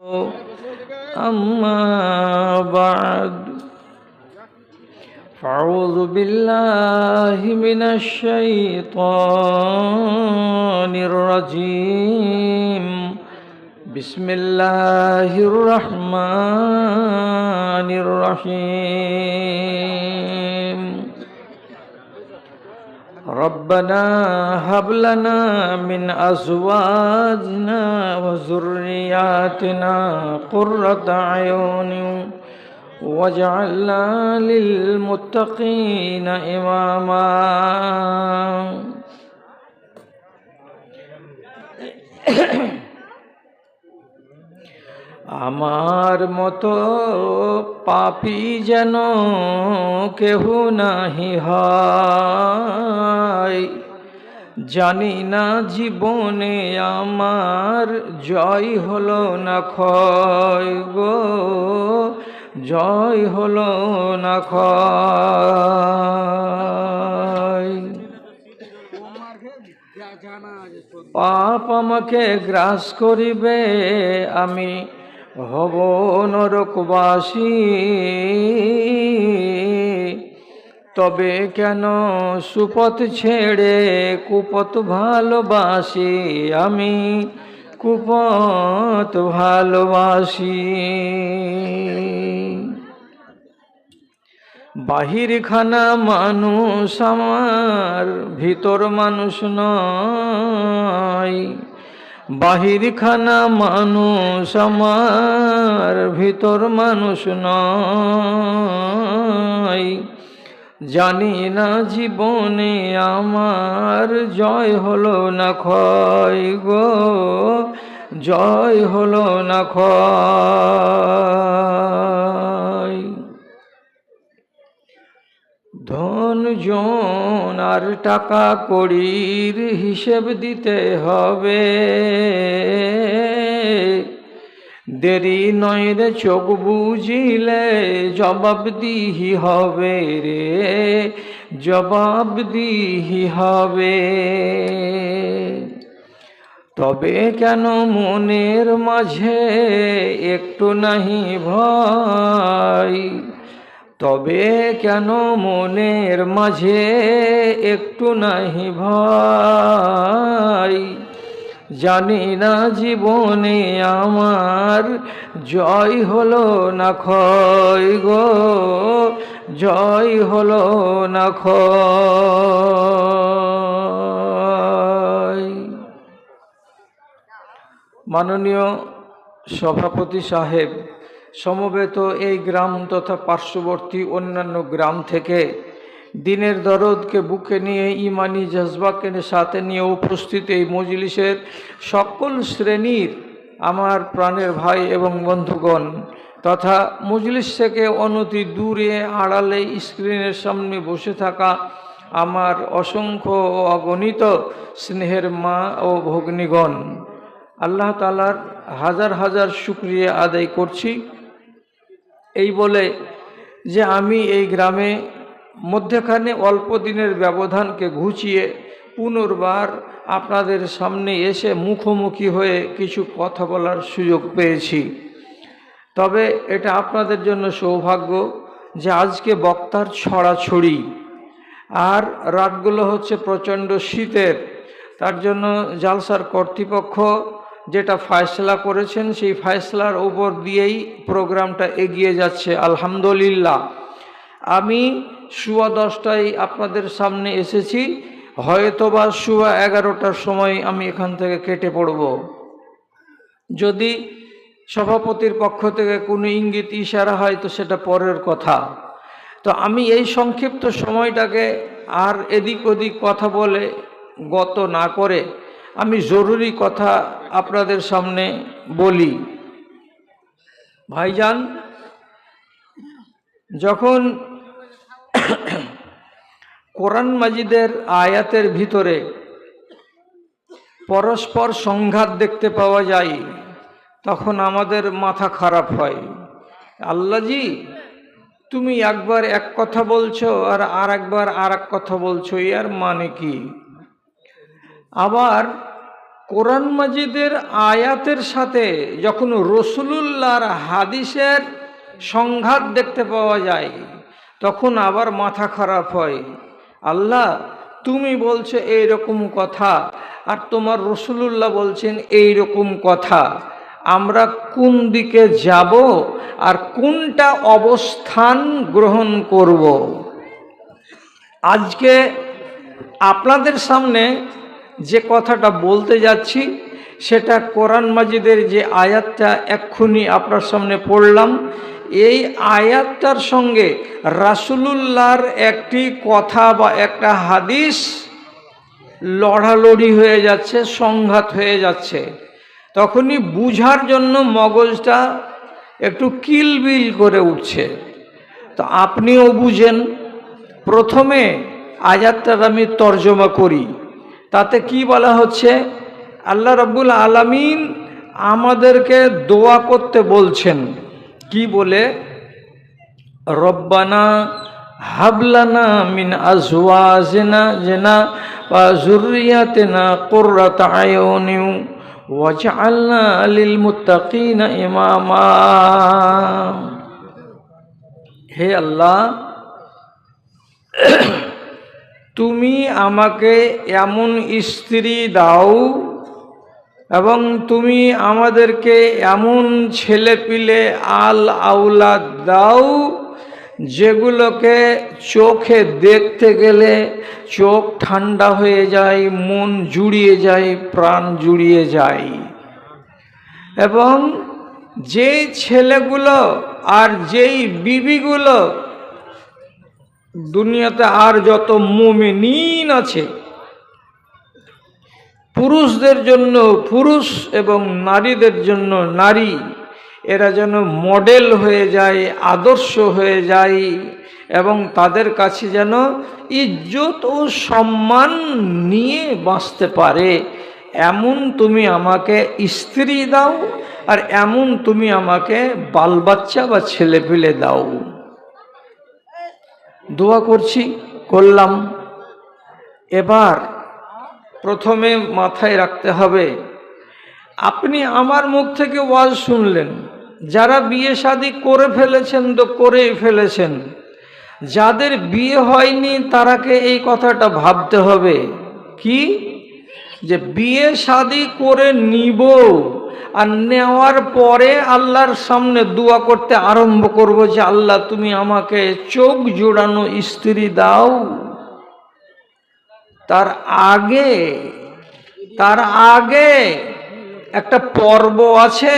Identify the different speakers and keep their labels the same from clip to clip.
Speaker 1: أما بعد فأعوذ بالله من الشيطان الرجيم بسم الله الرحمن الرحيم ربنا هب لنا من أزواجنا وذرياتنا قرة أعين واجعلنا للمتقين إماما আমার মতো পাপী যেন কেহ নাহি হয়, জানি না জীবনে আমার জয় হলো না ক্ষয় গো, জয় হলো না ক্ষয়। পাপ আমাকে গ্রাস করিবে, আমি হব নরকবাসী, তবে কেন সুপথ ছেড়ে কুপথ ভালোবাসি, আমি কুপথ ভালোবাসি। বাহির খানা মানুষ আমার, ভিতর মানুষ নয়, বাহির খানা মানুষ আমার, ভিতর মানুষ নয়, জানি না জীবনে আমার জয় হলো না ক্ষয় গো, জয় হলো না ক্ষয়। ধন জন আর টাকা কড়ির হিসেব দিতে হবে, দেরি নয় রে চোখ বুঝিলে জবাবদিহি হবে রে, জবাবদিহি হবে। তবে কেন মনের মাঝে একটু নাহি ভয়, তবে কেন মনের মাঝে একটু নাহি ভয়, জানি না জীবনে আমার জয় হলো না ক্ষয় গো, জয় হলো না ক্ষয়। মাননীয় সভাপতি সাহেব, সমবেত এই গ্রাম তথা পার্শ্ববর্তী অন্যান্য গ্রাম থেকে দিনের দরদকে বুকে নিয়ে ইমানি জজবাকে সাথে নিয়ে উপস্থিত এই মজলিসের সকল শ্রেণীর আমার প্রাণের ভাই এবং বন্ধুগণ, তথা মজলিস থেকে অনতি দূরে আড়ালে স্ক্রিনের সামনে বসে থাকা আমার অসংখ্য ও অগণিত স্নেহের মা ও ভগ্নীগণ, আল্লাহ তাআলার হাজার হাজার শুকরিয়া আদায় করছি। এই বলে যে আমি এই গ্রামে মধ্যখানে অল্প দিনের ব্যবধানকে ঘুচিয়ে পুনর্বার আপনাদের সামনে এসে মুখোমুখি হয়ে কিছু কথা বলার সুযোগ পেয়েছি। তবে এটা আপনাদের জন্য সৌভাগ্য যে আজকে বক্তার ছড়াছড়ি, আর রাতগুলো হচ্ছে প্রচণ্ড শীতের, তার জন্য জালসার কর্তৃপক্ষ যেটা ফয়সলা করেছেন সেই ফয়সলার উপর দিয়েই প্রোগ্রামটা এগিয়ে যাচ্ছে আলহামদুলিল্লাহ। আমি সোয়া 10টায় আপনাদের সামনে এসেছি, হয়তোবা সোয়া 11টার সময় আমি এখান থেকে কেটে পড়ব। যদি সভাপতির পক্ষ থেকে কোনো ইঙ্গিত ইশারা হয় তো সেটা পরের কথা। তো আমি এই সংক্ষিপ্ত সময়টাকে আর এদিক ওদিক কথা বলে গত না করে আমি জরুরি কথা আপনাদের সামনে বলি। ভাইজান, যখন কোরআন মাজিদের আয়াতের ভিতরে পরস্পর সংঘাত দেখতে পাওয়া যায় তখন আমাদের মাথা খারাপ হয়। আল্লাহজি, তুমি একবার এক কথা বলছো আর আরেকবার আর এক কথা বলছো, এর মানে কি? আবার কোরআন মাজিদের আয়াতের সাথে যখন রসুলুল্লাহর হাদিসের সংঘাত দেখতে পাওয়া যায় তখন আবার মাথা খারাপ হয়। আল্লাহ, তুমি বলছো এইরকম কথা আর তোমার রসুলুল্লাহ বলছেন এইরকম কথা, আমরা কোন দিকে যাব আর কোনটা অবস্থান গ্রহণ করব? আজকে আপনাদের সামনে যে কথাটা বলতে যাচ্ছি সেটা কোরআন মাজিদের যে আয়াতটা এক্ষুনি আপনার সামনে পড়লাম, এই আয়াতটার সঙ্গে রাসূলুল্লাহর একটি কথা বা একটা হাদিস লড়ালড়ি হয়ে যাচ্ছে, সংঘাত হয়ে যাচ্ছে। তখনই বুঝার জন্য মগজটা একটু কিলবিল করে উঠছে। তো আপনিও বুঝেন। প্রথমে আয়াতটার আমি তর্জমা করি। তাতে কি বলা হচ্ছে? আল্লাহ রাব্বুল আলামিন আমাদেরকে দোয়া করতে বলছেন। কি বলে? রব্বানা হাবলানা মিন আজওয়াজিনা ওয়া যুররিয়াতিনা কুররাতা আয়ুনিন ওয়াজআলনা লিল মুত্তাকিনা ইমামা। হে আল্লাহ, তুমি আমাকে এমন স্ত্রী দাও এবং তুমি আমাদেরকে এমন ছেলেপিলে আউলাদ দাও যেগুলোকে চোখে দেখতে গেলে চোখ ঠান্ডা হয়ে যায়, মন জুড়িয়ে যায়, প্রাণ জুড়িয়ে যায়। এবং যেই ছেলেগুলো আর যেই বিবিগুলো দুনিয়াতে আর যত মুমিনিন আছে, পুরুষদের জন্য পুরুষ এবং নারীদের জন্য নারী, এরা যেন মডেল হয়ে যায়, আদর্শ হয়ে যায় এবং তাদের কাছে যেন ইজ্জত ও সম্মান নিয়ে বাঁচতে পারে, এমন তুমি আমাকে স্ত্রী দাও আর এমন তুমি আমাকে বালবাচ্চা বা ছেলেপিলে দাও। দোয়া করলাম। এবার প্রথমে মাথায় রাখতে হবে, আপনি আমার মুখ থেকে ওয়াজ শুনলেন, যারা বিয়ে শাদী করে ফেলেছেন তো করেই ফেলেছেন, যাদের বিয়ে হয়নি তারাকে এই কথাটা ভাবতে হবে কি, যে বিয়ে শাদী করে নিব আর নেওয়ার পরে আল্লাহর সামনে দোয়া করতে আরম্ভ করব যে আল্লাহ তুমি আমাকে চোখ জোড়ানো স্ত্রী দাও। তার আগে একটা পর্ব আছে।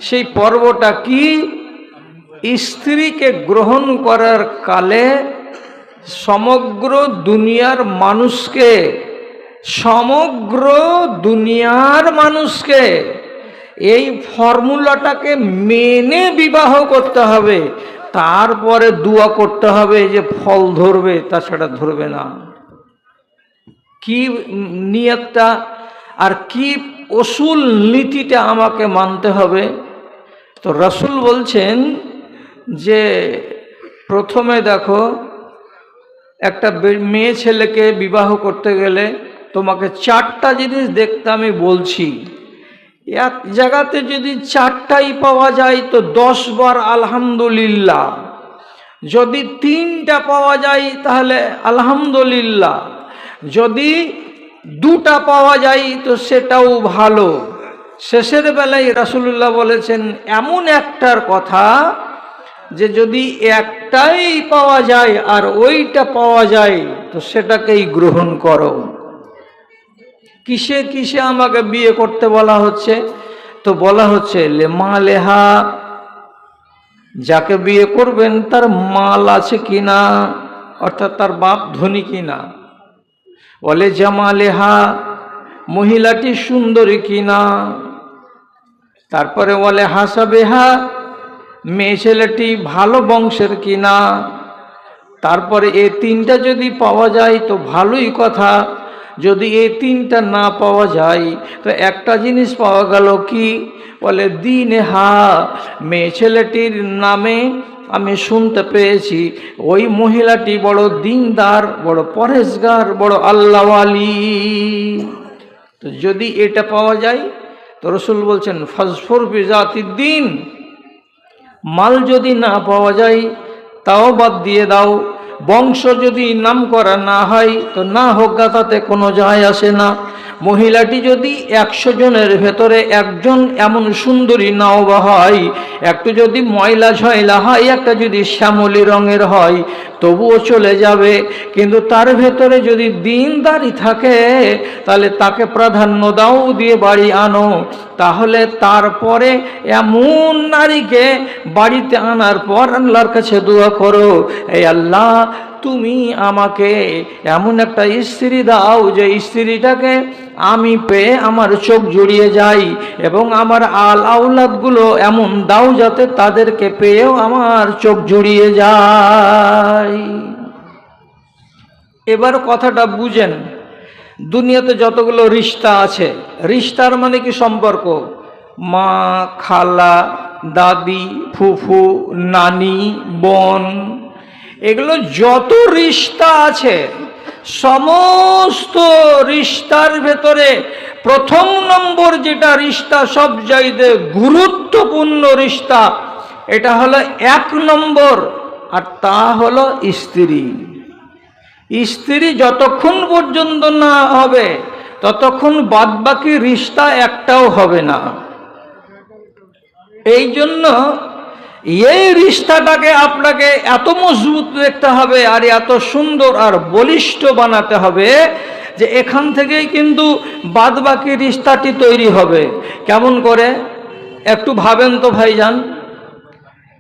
Speaker 1: সেই পর্বটা কি? স্ত্রীকে গ্রহণ করার কালে সমগ্র দুনিয়ার মানুষকে এই ফর্মুলাটাকে মেনে বিবাহ করতে হবে, তারপরে দোয়া করতে হবে যে ফল ধরবে, তাছাড়া ধরবে না। কি নিয়তটা আর কি উসুল নীতিটা আমাকে মানতে হবে? তো রাসূল বলছেন যে প্রথমে দেখো, একটা মেয়ে ছেলেকে বিবাহ করতে গেলে তোমাকে 4টা জিনিস দেখতে আমি বলছি। এক জায়গাতে যদি 4টাই পাওয়া যায় তো 10 বার আলহামদুলিল্লাহ, যদি 3টা পাওয়া যায় তাহলে আলহামদুলিল্লাহ, যদি 2টা পাওয়া যায় তো সেটাও ভালো। শেষের বেলায় রাসূলুল্লাহ বলেছেন এমন একটার কথা যে যদি একটাই পাওয়া যায় আর ওইটা পাওয়া যায় তো সেটাকেই গ্রহণ করো। কিসে কিসে আমাকে বিয়ে করতে বলা হচ্ছে? তো বলা হচ্ছে লেহা, যাকে বিয়ে করবেন তার মাল আছে কিনা, অর্থাৎ তার বাপ ধনী কিনা। বলে জামালেহা, মহিলাটি সুন্দরী কিনা। তারপরে বলে হাসাবেহা, মেয়ে ছেলেটি ভালো বংশের কিনা। তারপরে এই 3টা যদি পাওয়া যায় তো ভালোই কথা, যদি এই 3টা না পাওয়া যায় তো একটা জিনিস পাওয়া গেল কি? বলে দীনেহা, মেয়ে ছেলেটির নামে আমি শুনতে পেয়েছি ওই মহিলাটি বড় দিনদার, বড় পরহেজগার, বড় আল্লাহওয়ালি। তো যদি এটা পাওয়া যায় তো রসুল বলছেন ফাজফর বিজাতিদ্দিন, মাল যদি না পাওয়া যায় তাও বাদ দিয়ে দাও, বংশ যদি নাম করা না হয় তো না হোক, তাতে কোনো যায় আসে না। মহিলাটি যদি 100 জনের ভেতরে একজন এমন সুন্দরী নাও বা হয়, একটু যদি ময়লা ঝয়লা হয়, একটা যদি শ্যামলি রঙের হয় তবুও চলে যাবে, কিন্তু তার ভেতরে যদি দিনদারি থাকে তাহলে তাকে প্রাধান্য দাও, দিয়ে বাড়ি আনো। তাহলে তারপরে এমন নারীকে বাড়িতে আনার পর আল্লাহর কাছে দোয়া করো, এই আল্লাহ তুমি আমাকে এমন একটা স্ত্রী দাও যে স্ত্রীটাকে আমি পেয়ে আমার চোখ জুড়িয়ে যাই, এবং আমার আওলাদগুলো এমন দাও যাতে তাদেরকে পেয়েও আমার চোখ জুড়িয়ে যায়। এবার কথাটা বুঝেন, দুনিয়াতে যতগুলো রিশতা আছে, রিশতার মানে কি সম্পর্ক, মা, খালা, দাদি, ফুফু, নানি, বোন, এগুলো যত রিশতা আছে সমস্ত রিশতার ভেতরে প্রথম নম্বর যেটা রিশতা, সব চাইতে গুরুত্বপূর্ণ রিশতা, এটা হলো 1 নম্বর, আর তা হলো স্ত্রী। স্ত্রী যতক্ষণ পর্যন্ত না হবে ততক্ষণ বাদবাকি রিশতা একটাও হবে না। এই জন্য এই রিশতাটাকে আপনাকে এত মজবুত দেখতে হবে আর এত সুন্দর আর বলিষ্ঠ বানাতে হবে যে এখান থেকেই কিন্তু বাদবাকি রিশতাটি তৈরি হবে। কেমন করে একটু ভাবেন তো ভাইজান,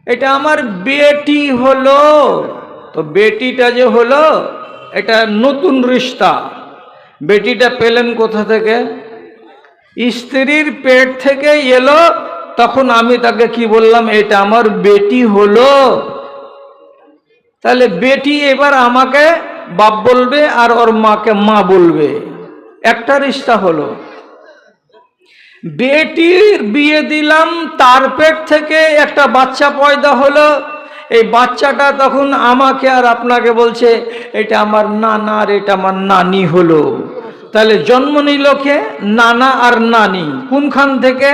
Speaker 1: এটা আমার বেটি হলো, তো বেটিটা যে হলো এটা নতুন রিশতা। বেটিটা পেলেন কোথা থেকে? স্ত্রীর পেট থেকে এলো, তখন আমি তাকে কি বললাম, এটা আমার বেটি হলো। তাহলে বেটি এবার আমাকে বাপ বলবে আর ওর মাকে মা বলবে, একটা রিশতা হলো। বেটির বিয়ে দিলাম, তার পেট থেকে একটা বাচ্চা পয়দা হলো, এই বাচ্চাটা তখন আমাকে আর আপনাকে বলছে এটা আমার নানা আর এটা আমার নানি হলো। তাহলে জন্ম নিল কে? নানা আর নানি। কোনখান থেকে?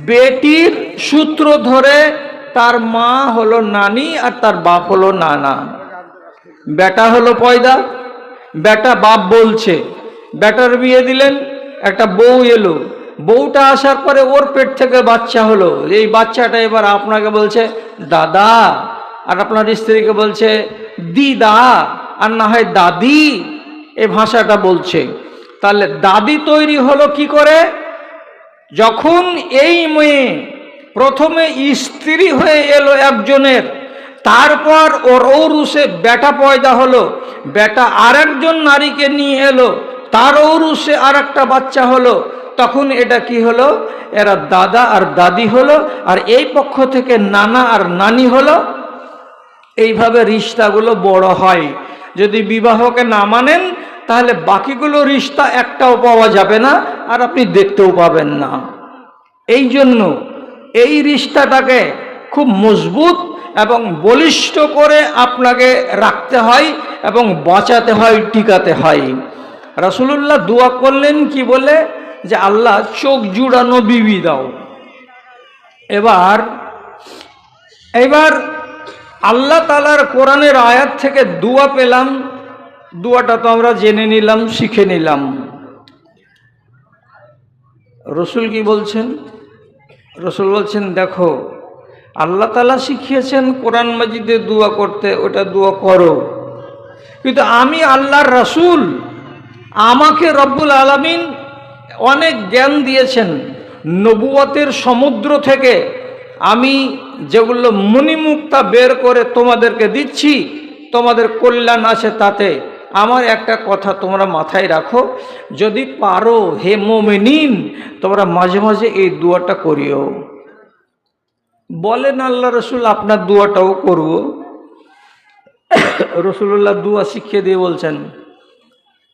Speaker 1: বেটির সূত্র ধরে তার মা হলো নানি আর তার বাপ হলো নানা। বেটা হলো পয়দা, বেটা বাপ বলছে, বেটার বিয়ে দিলেন, একটা বউ এলো, বউটা আসার পরে ওর পেট থেকে বাচ্চা হলো, এই বাচ্চাটা এবার আপনাকে বলছে দাদা, আর আপনার স্ত্রীকে বলছে দিদা, আর না হয় দাদি, এই ভাষাটা বলছে। তাহলে দাদি তৈরি হলো কি করে? যখন এই মেয়ে প্রথমে স্ত্রী হয়ে এলো একজনের, তারপর ওর ঔরসে বেটা পয়দা হলো, বেটা আরেকজন নারীকে নিয়ে এলো, তার ঔরসে আর একটা বাচ্চা হলো, তখন এটা কি হলো? এরা দাদা আর দাদি হলো, আর এই পক্ষ থেকে নানা আর নানি হলো। এইভাবে রিশতাগুলো বড় হয়। যদি বিবাহকে না মানেন তাহলে বাকিগুলো রিশতা একটাও পাওয়া যাবে না, আর আপনি দেখতেও পাবেন না। এই জন্য এই রিশতাটাকে খুব মজবুত এবং বলিষ্ঠ করে আপনাকে রাখতে হয় এবং বাঁচাতে হয়, টিকাতে হয়। রাসূলুল্লাহ দোয়া করলেন কি বলে? যে আল্লাহ চোখ জুড়ানো বিবি দাও। এবার আল্লাহ তাআলার কোরআনের আয়াত থেকে দোয়া পেলাম, দোয়াটা তো আমরা জেনে নিলাম, শিখে নিলাম। রসুল কি বলছেন? রসুল বলছেন দেখো, আল্লাহ তাআলা শিখিয়েছেন কোরআন মাজিদে দোয়া করতে, ওটা দোয়া করো, কিন্তু আমি আল্লাহর রাসূল, আমাকে রব্বুল আলামিন অনেক জ্ঞান দিয়েছেন। নবুয়তের সমুদ্র থেকে আমি যেগুলো মণিমুক্তা বের করে তোমাদেরকে দিচ্ছি, তোমাদের কল্যাণ আছে তাতে। আমার একটা কথা তোমরা মাথায় রাখো, যদি পারো হে মুমিনিন, তোমরা মাঝে মাঝে এই দোয়াটা করিও। বলেন আল্লাহ রসুল আপনার দোয়াটাও করব। রসুল্লাহ দোয়া শিখিয়ে দিয়ে বলছেন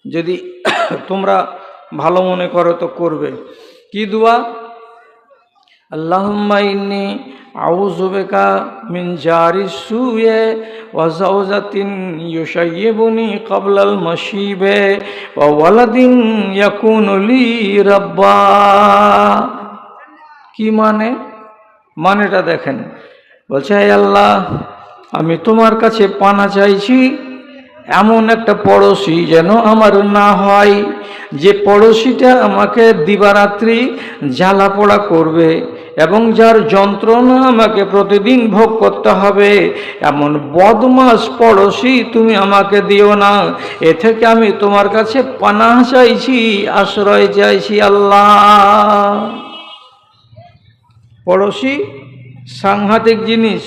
Speaker 1: যদি তোমরা ভালো মনে করো তো করবে। কি দোয়া? আল্লাহুম্মা ইন্নী আউযু বিকা মিন জারিস সুয়ে ওয়া যাওজাতিন ইউশাইয়িবুনি ক্বাবলাল মাশিবে ওয়া ওয়ালাদিন ইয়াকুনু লি রাব্বা। কি মানেটা দেখেন। বলছে, হে আল্লাহ, আমি তোমার কাছে পানা চাইছি এমন একটা পড়োশি যেন আমার না হয়, যে পড়োশিটা আমাকে দিবারাত্রি জ্বালা পোড়া করবে এবং যার যন্ত্রণা আমাকে প্রতিদিন ভোগ করতে হবে, এমন বদমাস পড়োশি তুমি আমাকে দিও না। এ থেকে আমি তোমার কাছে পানাহ চাইছি, আশ্রয় চাইছি আল্লাহ। পড়োশি সাংঘাতিক জিনিস।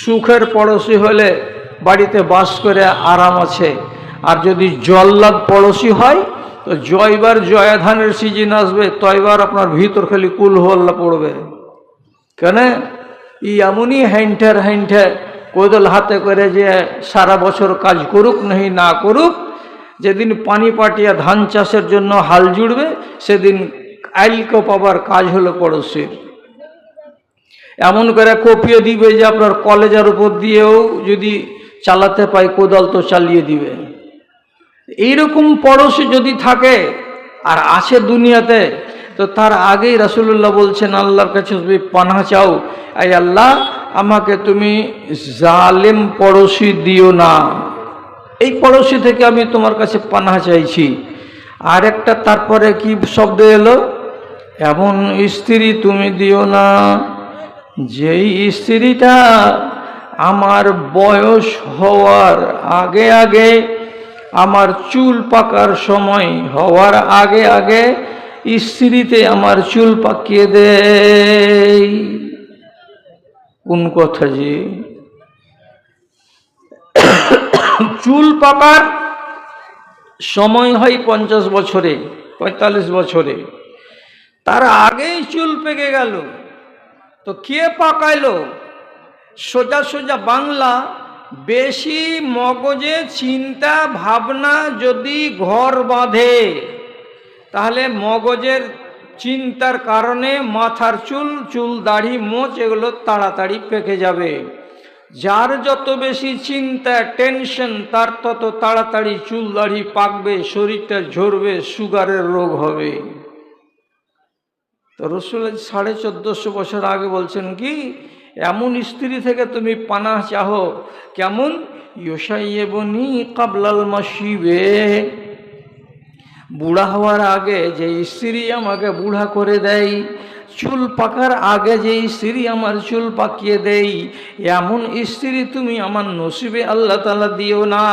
Speaker 1: সুখের পড়োশি হলে বাড়িতে বাস করে আরাম আছে, আর যদি জল্লাদ পড়োশি হয় তো জয়বার জয়াধানের সিজন আসবে, তয়বার আপনার ভিতর খালি কুল হল্লা পড়বে। কেন? এমনই হ্যান্টার কোদল হাতে করে যে সারা বছর কাজ করুক নাহি না করুক, যেদিন পানি পাটিয়া ধান চাষের জন্য হাল জুড়বে সেদিন আইলকে পাবার কাজ হলো পড়োশির। এমন করে কপিয়ে দিবে যে আপনার কলেজের উপর দিয়েও যদি চালাতে পাই কোদাল তো চালিয়ে দিবে। এইরকম পড়োশি যদি থাকে আর আছে দুনিয়াতে, তো তার আগেই রাসূলুল্লাহ বলছেন আল্লাহর কাছে তুমি পানাহ চাও, এই আল্লাহ আমাকে তুমি জালেম পড়োশি দিও না, এই পড়োশি থেকে আমি তোমার কাছে পানাহ চাইছি। আর একটা তারপরে কি শব্দ এলো? এমন স্ত্রী তুমি দিও না যেই স্ত্রীটা আমার বয়স হওয়ার আগে আগে, আমার চুল পাকার সময় হওয়ার আগে আগে স্ত্রীতে আমার চুল পাকিয়ে দেয়। কোন কথা যে? চুল পাকার সময় হয় 50 বছরে, 45 বছরে, তার আগেই চুল পেকে গেল, তো কে পাকাইলো? সোজা সোজা বাংলা, বেশি মগজে চিন্তা ভাবনা যদি ঘর বাঁধে, তাহলে মগজের চিন্তার কারণে মাথার চুল দাড়ি মোচ এগুলো তাড়াতাড়ি পেকে যাবে। যার যত বেশি চিন্তা টেনশন, তার তত তাড়াতাড়ি চুল দাড়ি পাকবে, শরীরটা ঝরবে, সুগারের রোগ হবে। তো রাসূল 1450 বছর আগে বলছেন কি, এমন স্ত্রী থেকে তুমি পানাহ চাহো। কেমন? ইউশাইয়িবুনি ক্বাবলাল মাশিবে, বুড়া হওয়ার আগে যে স্ত্রী আমাকে বুড়া করে দেয়, চুল পাকার আগে যে স্ত্রী আমার চুল পাকিয়ে দেয়, এমন স্ত্রী তুমি আমার নসিবে আল্লাহ তাআলা দিও না।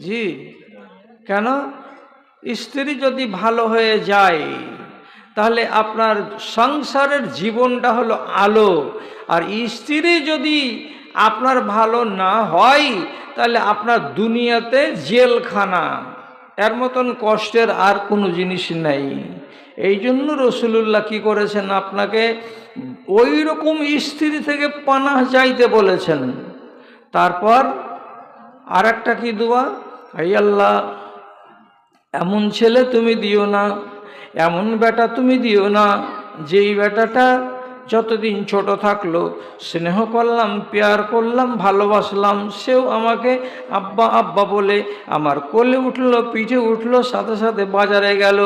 Speaker 1: জি, কেন? স্ত্রী যদি ভালো হয়ে যায় তাহলে আপনার সংসারের জীবনটা হলো আলো, আর স্ত্রী যদি আপনার ভালো না হয় তাহলে আপনার দুনিয়াতে জেলখানা, এর মতন কষ্টের আর কোনো জিনিস নাই। এই জন্য রাসূলুল্লাহ কি করেছেন? আপনাকে ওই রকম স্ত্রী থেকে পানাহ চাইতে বলেছেন। তারপর আর একটা কি দোয়া? হে আল্লাহ, এমন ছেলে তুমি দিও না, এমন বেটা তুমি দিও না, যেই বেটাটা যতদিন ছোট থাকলো স্নেহ করলাম, প্যার করলাম, ভালোবাসলাম, সেও আমাকে আব্বা আব্বা বলে আমার কোলে উঠলো, পিঠে উঠলো, সাথে সাথে বাজারে গেল,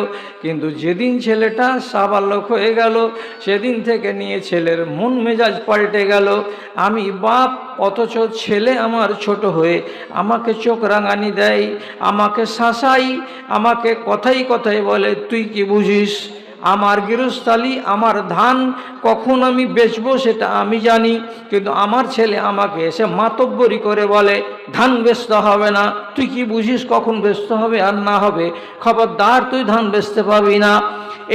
Speaker 1: কিন্তু যেদিন ছেলেটা সাবালক হয়ে গেল সেদিন থেকে নিয়ে ছেলের মন মেজাজ পাল্টে গেল। আমি বাপ, অথচ ছেলে আমার ছোট হয়ে আমাকে চোখ রাঙানি দেয়, আমাকে শাসাই, আমাকে কথাই কথাই বলে তুই কি বুঝিস? আমার গৃহস্থালী, আমার ধান কখন আমি বেচবো সেটা আমি জানি, কিন্তু আমার ছেলে আমাকে এসে মাতব্বরি করে বলে ধান বেচতে হবে না, তুই কি বুঝিস কখন বেচতে হবে আর না হবে, খবরদার তুই ধান বেচতে পাবি না।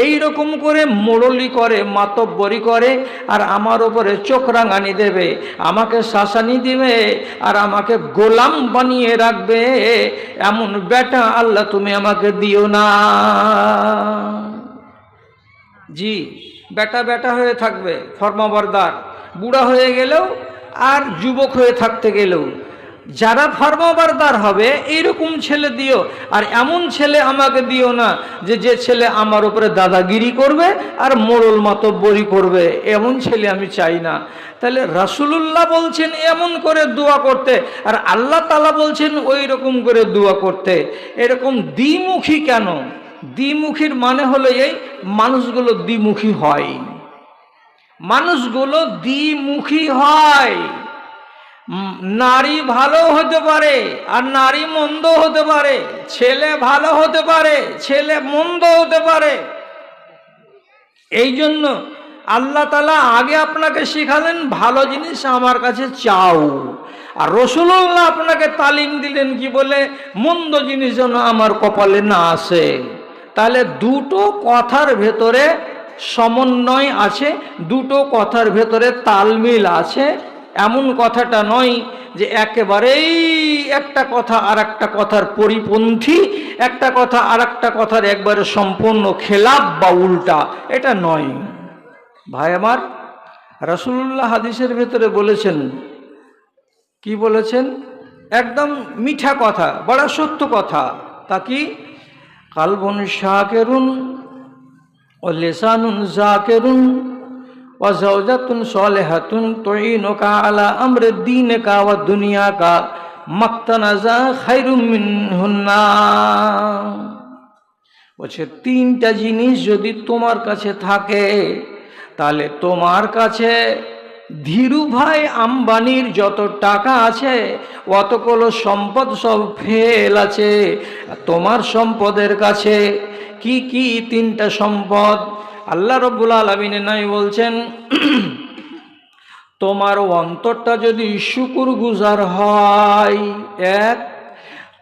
Speaker 1: এই রকম করে মোড়লি করে, মাতব্বরি করে, আর আমার ওপরে চোখ রাঙানি দেবে, আমাকে শাসানি দিবে, আর আমাকে গোলাম বানিয়ে রাখবে। এমন বেটা আল্লাহ তুমি আমাকে দিও না। জি, বেটা বেটা হয়ে থাকবে, ফরমাবরদার, বুড়া হয়ে গেলেও আর যুবক হয়ে থাকতে গেলেও যারা ফরমাবরদার হবে এইরকম ছেলে দিও, আর এমন ছেলে আমাকে দিও না যে ছেলে আমার উপরে দাদাগিরি করবে আর মোড়ল মাতব্বরি করবে, এমন ছেলে আমি চাই না। তাহলে রাসূলুল্লাহ বলছেন এমন করে দোয়া করতে, আর আল্লাহ তাআলা বলছেন ওই রকম করে দোয়া করতে। এরকম দ্বিমুখী কেন? দ্বিমুখীর মানে হলো এই, মানুষগুলো দ্বিমুখী হয়, মানুষগুলো দ্বিমুখী হয়। নারী ভালো হতে পারে আর নারী মন্দ হতে পারে, ছেলে ভালো হতে পারে, ছেলে মন্দ হতে পারে। এই জন্য আল্লাহ তাআলা আগে আপনাকে শিখালেন ভালো জিনিস আমার কাছে চাও, আর রাসূলুল্লাহ আপনাকে তালিম দিলেন কি বলে, মন্দ জিনিস যেন আমার কপালে না আসে। তাহলে দুটো কথার ভেতরে সমন্বয় আছে, দুটো কথার ভেতরে তালমিল আছে। এমন কথাটা নয় যে একেবারেই একটা কথা আর একটা কথার পরিপন্থী, একটা কথা আর একটা কথার একবারে সম্পূর্ণ খেলাফ বা উল্টা, এটা নয়। ভাই আমার, রাসূলুল্লাহ হাদিসের ভেতরে বলেছেন, কি বলেছেন? একদম মিঠা কথা, বড় সত্য কথা। তা কি? কালবুন শাকিরুন ও লিসানুন যাকিরুন ওয়া যাওজাতুন সালিহাতুন তুইনুকা আলা আমরি দীনিকা ওয়া দুনিয়াকা মাক্তানাজা খায়রুম মিনহুন্না। বলছে তিনটা জিনিস যদি তোমার কাছে থাকে, তাহলে তোমার কাছে ধীরুভাই আম্বানির যত টাকা আছে অতগুলো সম্পদ সব ফেল আছে। তোমার সম্পদের কাছে কি কি তিনটা সম্পদ? আল্লাহ রাব্বুল আলামিন নাই বলছেন, তোমার অন্তরটা যদি শুকরগুজার হয়, এক,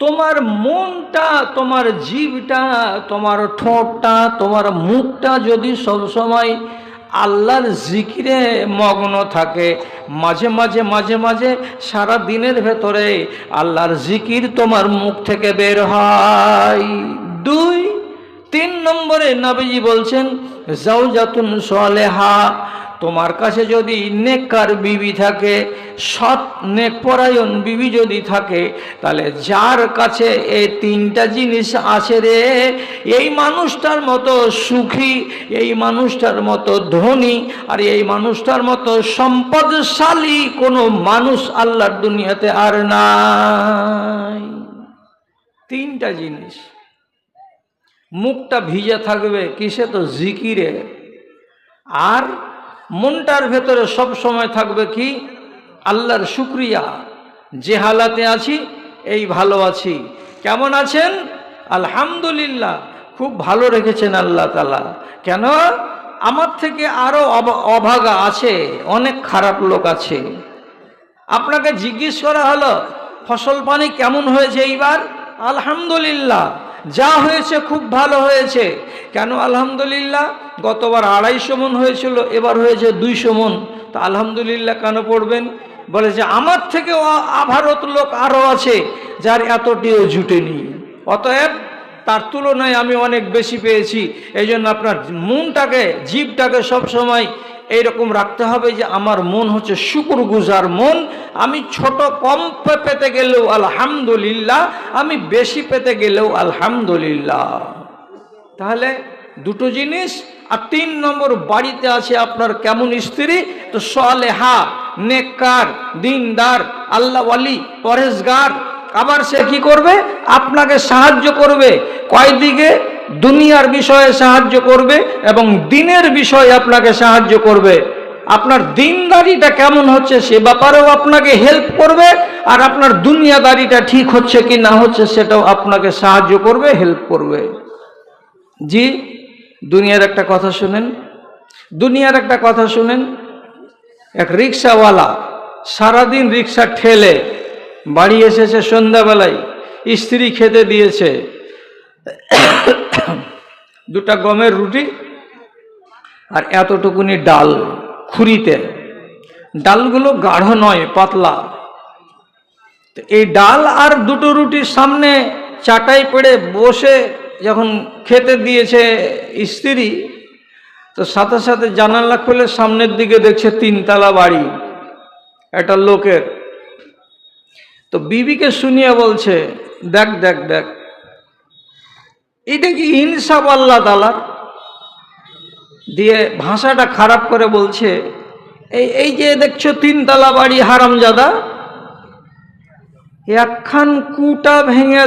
Speaker 1: তোমার মনটা, তোমার জিভটা, তোমার ঠোঁটটা, তোমার মুখটা যদি সবসময় আল্লাহর জিকিরে মগ্ন থাকে, মাঝে মাঝে মাঝে মাঝে সারা দিনের ভেতরে আল্লাহর জিকির তোমার মুখ থেকে বের হয়। দুই, তিন নম্বরে নবীজি বলছেন যাওজাতুন সালেহা, তোমার কাছে যদি নেককার বিবি থাকে, সৎ নেকপরায়ণ বিবি যদি থাকে, তাহলে যার কাছে এই তিনটা জিনিস আছে রে, এই মানুষটার মতো সুখী, এই মানুষটার মতো ধনী, আর এই মানুষটার মতো সম্পদশালী কোনো মানুষ আল্লাহর দুনিয়াতে আর নাই। তিনটা জিনিস। মুখটা ভিজে থাকবে কিসে? তো জিকিরে। আর মনটার ভেতরে সব সময় থাকবে কি? আল্লাহর শুকরিয়া। যে হালাতে আছি এই ভালো আছি। কেমন আছেন? আলহামদুলিল্লাহ, খুব ভালো রেখেছেন আল্লাহ তাআলা। কেন? আমার থেকে আরো অভাগা আছে, অনেক খারাপ লোক আছে। আপনাকে জিজ্ঞেস করা হলো ফসল পানি কেমন হয়েছে এইবার? আলহামদুলিল্লাহ, যা হয়েছে খুব ভালো হয়েছে। কেন আলহামদুলিল্লাহ? গতবার 250 মণ হয়েছিল, এবার হয়েছে 200 মণ। তা আলহামদুলিল্লাহ কেন পড়বেন? বলে যে আমার থেকেও আভারত লোক আরও আছে যার এতটিও জুটেনি, অতএব তার তুলনায় আমি অনেক বেশি পেয়েছি। এই জন্য আপনার মনটাকে, জীবটাকে সবসময় এইরকম রাখতে হবে যে আমার মন হচ্ছে শুকরগুজার মন। আমি ছোট কম পেতে গেলেও আলহামদুলিল্লাহ, আমি বেশি পেতে গেলেও আলহামদুলিল্লাহ। তাহলে দুটো জিনিস। আর 3 নম্বর, বাড়িতে আছে আপনার কেমন স্ত্রী? তো সালেহা, নেককার, দিনদার, আল্লাহওয়ালি, পরহেজগার। আবার সে কি করবে? আপনাকে সাহায্য করবে। কয় দিকে? দুনিয়ার বিষয়ে সাহায্য করবে এবং দিনের বিষয়ে আপনাকে সাহায্য করবে। আপনার দিনদারিটা কেমন হচ্ছে সে ব্যাপারেও আপনাকে হেল্প করবে, আর আপনার দুনিয়াদারিটা ঠিক হচ্ছে কি না হচ্ছে সেটাও আপনাকে সাহায্য করবে, হেল্প করবে। জি, দুনিয়ার একটা কথা শুনেন, দুনিয়ার একটা কথা শুনেন। এক রিক্সাওয়ালা সারাদিন রিক্সা ঠেলে বাড়ি এসেছে সন্ধ্যাবেলায়, স্ত্রী খেতে দিয়েছে 2টা গমের রুটি আর এতটুকুনি ডাল খুঁড়িতে। ডালগুলো গাঢ় নয়, পাতলা। তো এই ডাল আর 2টো রুটির সামনে চাটাই পেড়ে বসে যখন খেতে দিয়েছে স্ত্রী, তো সাথে সাথে জানালা খুলে সামনের দিকে দেখছে 3 তলা বাড়ি একটা লোকের। তো তো বিবিকে শুনিয়ে বলছে, দেখ দেখ দেখ, এটা কি ইনসাফ আল্লাহ তাআলার? দিয়ে ভাষাটা খারাপ করে বলছে, এই এই যে দেখছো 3 তলা বাড়ি হারামজাদা, একখান কুটা ভেঙে